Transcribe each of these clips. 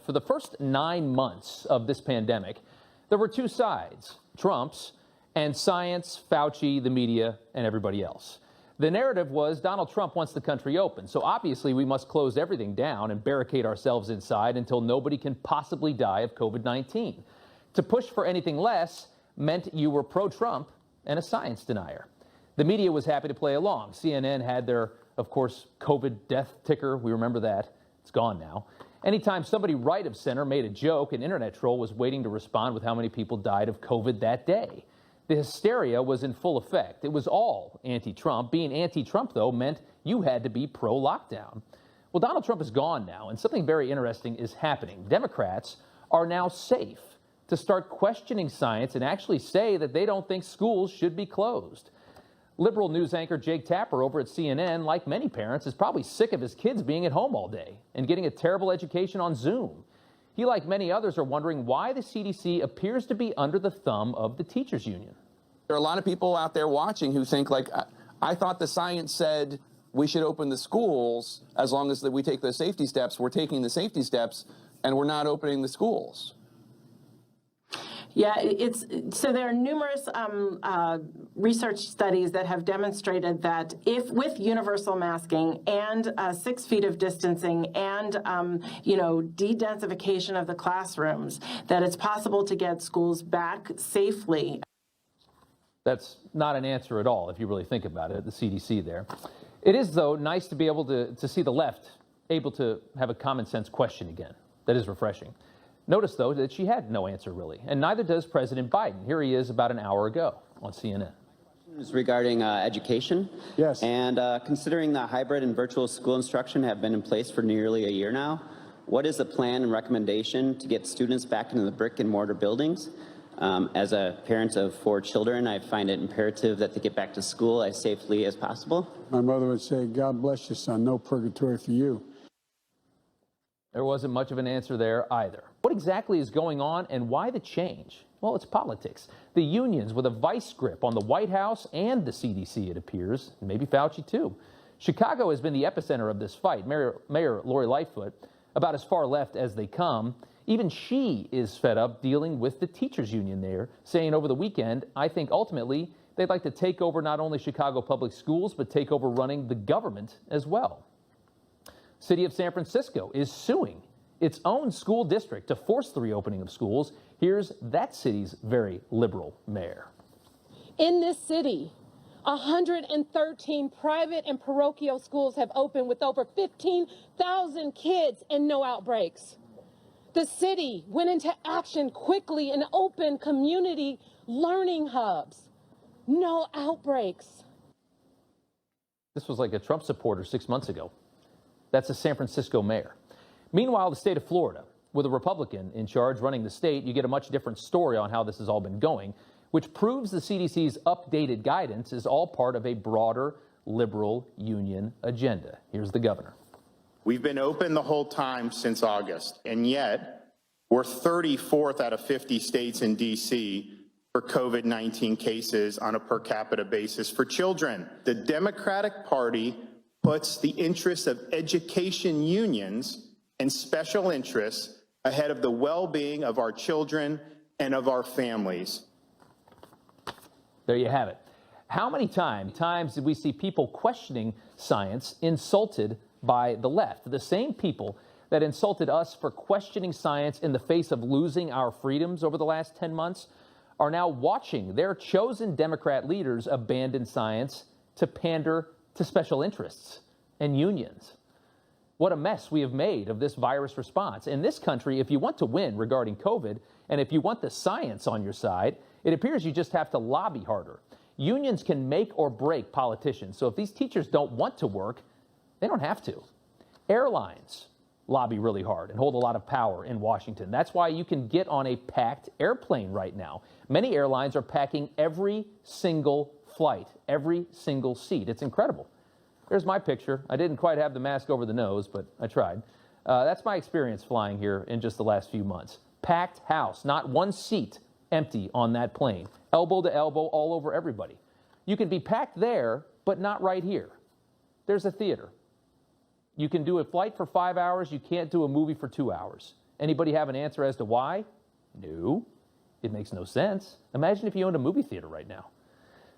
For the first 9 months of this pandemic, there were two sides, Trump's and science, Fauci, the media, and everybody else. The narrative was Donald Trump wants the country open, so obviously we must close everything down and barricade ourselves inside until nobody can possibly die of COVID-19. To push for anything less meant you were pro-Trump and a science denier. The media was happy to play along. CNN had their, of course, COVID death ticker. We remember that. It's gone now. Anytime somebody right of center made a joke, an internet troll was waiting to respond with how many people died of COVID that day. The hysteria was in full effect. It was all anti-Trump. Being anti-Trump, though, meant you had to be pro-lockdown. Well, Donald Trump is gone now, and something very interesting is happening. Democrats are now safe to start questioning science and actually say that they don't think schools should be closed. Liberal news anchor Jake Tapper over at CNN, like many parents, is probably sick of his kids being at home all day and getting a terrible education on Zoom. He, like many others, are wondering why the CDC appears to be under the thumb of the teachers union. There are a lot of people out there watching who think, like, I thought the science said we should open the schools as long as we take the safety steps. We're taking the safety steps, and we're not opening the schools. Yeah, so there are numerous research studies that have demonstrated that if with universal masking and 6 feet of distancing and de-densification of the classrooms, that it's possible to get schools back safely. That's not an answer at all if you really think about it, the CDC there. It is, though, nice to be able to see the left able to have a common sense question again. That is refreshing. Notice, though, that she had no answer, really, and neither does President Biden. Here he is about an hour ago on CNN. Is regarding education. Yes. And considering the hybrid and virtual school instruction have been in place for nearly a year now, what is the plan and recommendation to get students back into the brick and mortar buildings? As a parent of 4 children, I find it imperative that they get back to school as safely as possible. My mother would say, God bless you, son, no purgatory for you. There wasn't much of an answer there either. What exactly is going on and why the change? Well, it's politics. The unions with a vice grip on the White House and the CDC, it appears, and maybe Fauci too. Chicago has been the epicenter of this fight. Mayor Lori Lightfoot, about as far left as they come, even she is fed up dealing with the teachers union there, saying over the weekend, I think ultimately they'd like to take over not only Chicago public schools, but take over running the government as well. City of San Francisco is suing its own school district to force the reopening of schools. Here's that city's very liberal mayor. In this city, 113 private and parochial schools have opened with over 15,000 kids and no outbreaks. The city went into action quickly and opened community learning hubs. No outbreaks. This was like a Trump supporter 6 months ago. That's a San Francisco mayor. Meanwhile, the state of Florida, with a Republican in charge running the state, you get a much different story on how this has all been going, which proves the CDC's updated guidance is all part of a broader liberal union agenda. Here's the governor. We've been open the whole time since August, and yet we're 34th out of 50 states in D.C. for COVID-19 cases on a per capita basis for children. The Democratic Party puts the interests of education unions and special interests ahead of the well-being of our children and of our families. There you have it. How many times did we see people questioning science insulted by the left? The same people that insulted us for questioning science in the face of losing our freedoms over the last 10 months are now watching their chosen Democrat leaders abandon science to pander to special interests and unions. What a mess we have made of this virus response. In this country, if you want to win regarding COVID, and if you want the science on your side, it appears you just have to lobby harder. Unions can make or break politicians, so if these teachers don't want to work, they don't have to. Airlines lobby really hard and hold a lot of power in Washington. That's why you can get on a packed airplane right now. Many airlines are packing every single flight, every single seat. It's incredible. There's my picture. I didn't quite have the mask over the nose, but I tried. That's my experience flying here in just the last few months. Packed house, not one seat empty on that plane. Elbow to elbow all over everybody. You can be packed there, but not right here. There's a theater. You can do a flight for 5 hours. You can't do a movie for 2 hours. Anybody have an answer as to why? No. It makes no sense. Imagine if you owned a movie theater right now.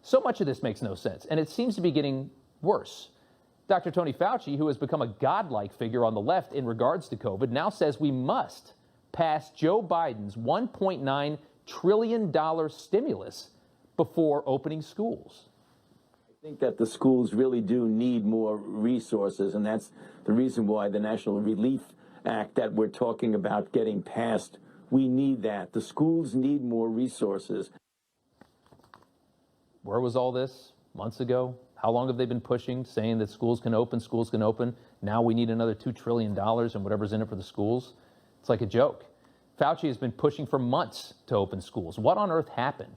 So much of this makes no sense, and it seems to be getting worse. Dr. Tony Fauci, who has become a godlike figure on the left in regards to COVID, now says we must pass Joe Biden's $1.9 trillion stimulus before opening schools. I think that the schools really do need more resources, and that's the reason why the National Relief Act that we're talking about getting passed, we need that. The schools need more resources. Where was all this months ago? How long have they been pushing, saying that schools can open, schools can open? Now we need another $2 trillion and whatever's in it for the schools. It's like a joke. Fauci has been pushing for months to open schools. What on earth happened?